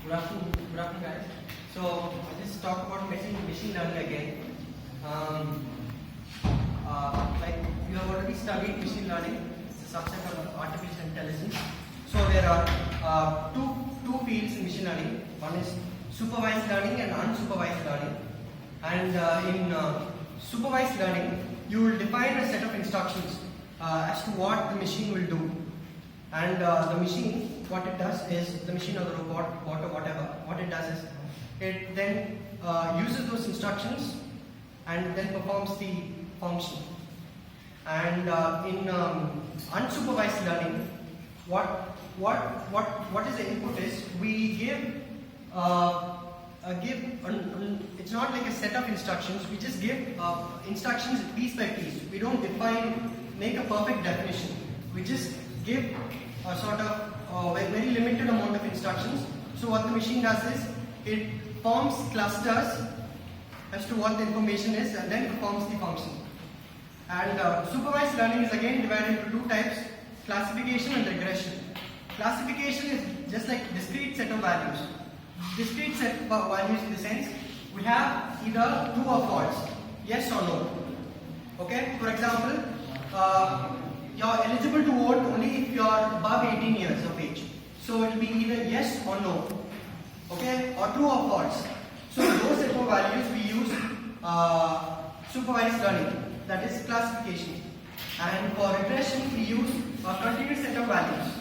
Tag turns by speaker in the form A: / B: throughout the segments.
A: Good afternoon, guys. So I'll just talk about machine learning again. Like you have already studied machine learning. It's a subset of artificial intelligence. So there are two fields in machine learning. One is supervised learning and unsupervised learning. And in supervised learning, you will define a set of instructions as to what the machine will do. And the machine, what it does is, the machine or the robot, whatever, what it does is, it then uses those instructions and then performs the function. And in unsupervised learning, what is the input is, we give it's not like a set of instructions, we just give instructions piece by piece. We don't make a perfect definition. We just give a sort of very limited amount of instructions. So what the machine does is, it forms clusters as to what the information is and then performs the function. And supervised learning is again divided into two types: classification and regression. Classification is just like discrete set of values. Discrete set of values in the sense, we have either true or false, yes or no. Okay, for example, you're eligible to vote only if you're above 18 years of age. So it will be either yes or no. Okay, or true or false. So those set of values we use supervised learning, that is classification. And for regression we use a continuous set of values.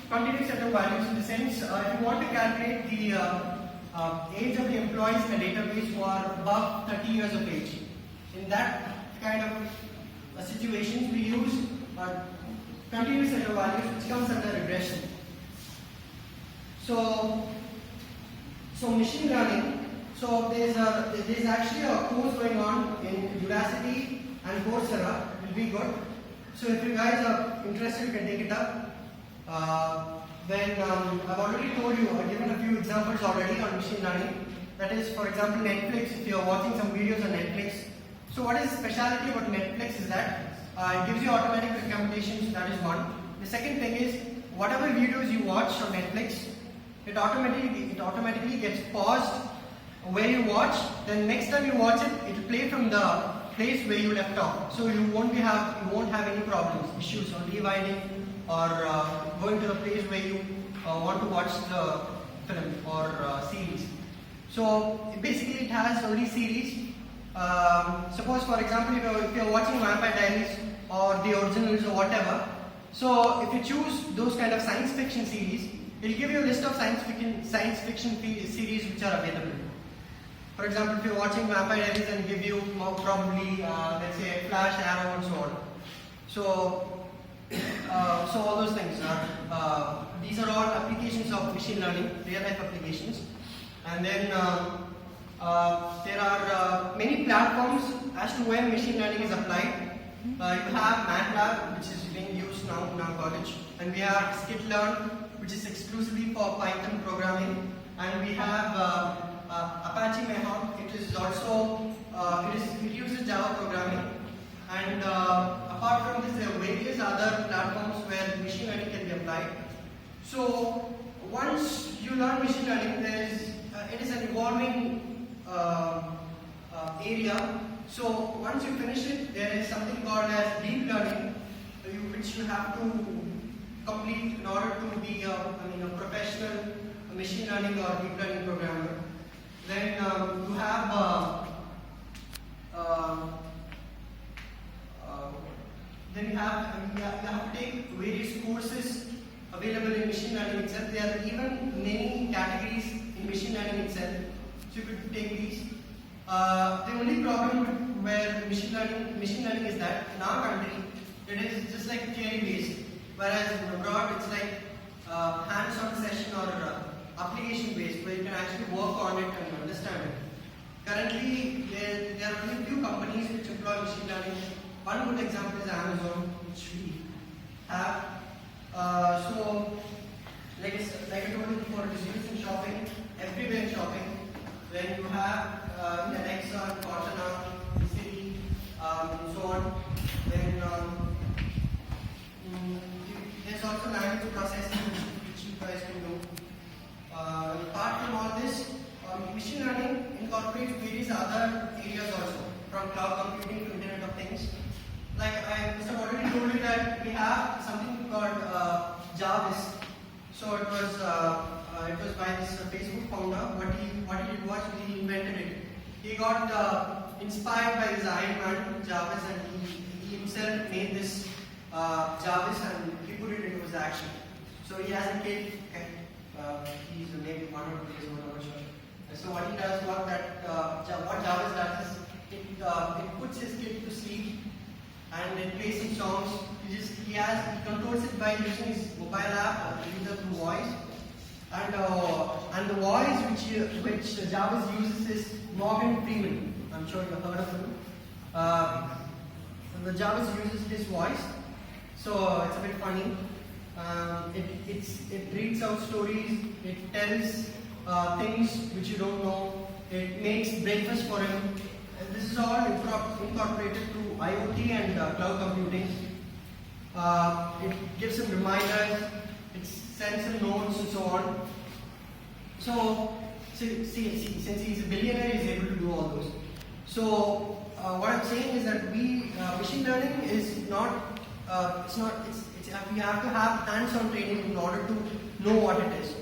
A: Continuous set of values in the sense, if you want to calculate the age of the employees in a database who are above 30 years of age, in that kind of situations we use a continuous set of values which comes under regression. So machine learning. So there's actually a course going on in Udacity and Coursera. It will be good. So if you guys are interested, you can take it up. Then I've already told you, I've given a few examples already on machine learning. That is, for example, Netflix. If you are watching some videos on Netflix. So what is the speciality about Netflix is that it gives you automatic recommendations. That is one. The second thing is, whatever videos you watch on Netflix, it automatically gets paused where you watch. Then next time you watch it, it will play from the place where you left off. So you won't have any problems, issues on rewinding or going to the place where you want to watch the film or series. So basically, it has only series. Suppose, for example, if you're watching Vampire Diaries or the originals or whatever, so if you choose those kind of science fiction series, it will give you a list of science fiction series which are available. For example, if you're watching Vampire Diaries, and give you probably let's say Flash, Arrow, and so on. So all those things are these are all applications of machine learning, real life applications. And then there are many platforms as to where machine learning is applied. You have MATLAB, which is being used now in our college, and we have skitlearn, which is exclusively for Python programming, and we have Apache Mehawk. It is also it uses Java programming, and apart from this, there are various other platforms where machine learning can be applied. So once you learn machine learning, it is an evolving area. So once you finish it, there is something called as deep learning, which you have to complete in order to be a professional machine learning or deep learning programmer. Then you have you have to take various courses available in machine learning itself. There are even many categories in machine learning itself, so you could take these. The only problem where machine learning is that in our country it is just like theory based, whereas abroad it's like hands-on session or application based, where you can actually work on it and understand it. Currently, there are only few companies which employ machine learning. One good example is Amazon, which we have. So, like I told you before, it is used in shopping, everywhere in shopping. Then you have in Alexa, Cortana, Siri, and so on. Then there's also language processing, which you guys can do. from cloud computing to Internet of Things. Like I must have already told you that we have something called Jarvis. So it was by this Facebook founder. What he did was he invented it. He got inspired by this Iron Man Jarvis, and he himself made this Jarvis and he put it into his action. So he has a kid. He's maybe 1 or 2 years old, I'm not sure. So what he does was that what Jarvis does is it puts his kid to sleep and it plays some songs. He controls it by using his mobile app, either through voice. And the voice which Jarvis uses is Morgan Freeman. I'm sure you've heard of him. The Jarvis uses his voice, so it's a bit funny. It reads out stories. It tells things which you don't know. It makes breakfast for him. And this is all incorporated through IoT and cloud computing. It gives him reminders. It sends him notes and so on. So, since he's a billionaire, he's able to do all those. So, what I'm saying is that machine learning is not. We have to have hands-on training in order to know what it is.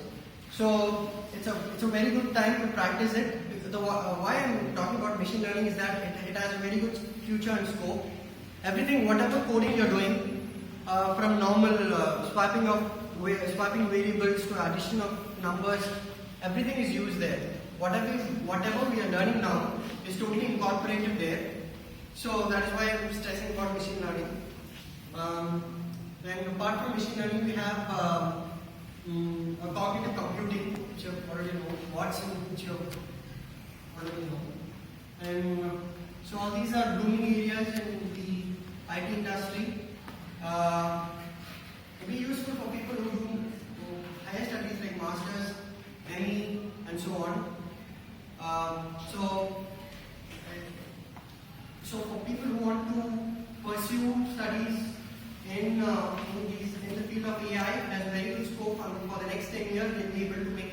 A: So, it's a very good time to practice it. Why I'm talking about machine learning is that it has a very good future and scope. Whatever coding you're doing, from normal swiping variables to addition of numbers, everything is used there. Whatever we are learning now is totally incorporated there. So that is why I'm stressing about machine learning. Then apart from machine learning, we have cognitive computing, which you already know, Watson, which you already know. And so all these are booming areas in the IT industry. It will be useful for people who do higher studies like masters, ME, and so on. So for people who want to pursue studies in the field of AI, it has very good scope for the next 10 years. They'll be able to make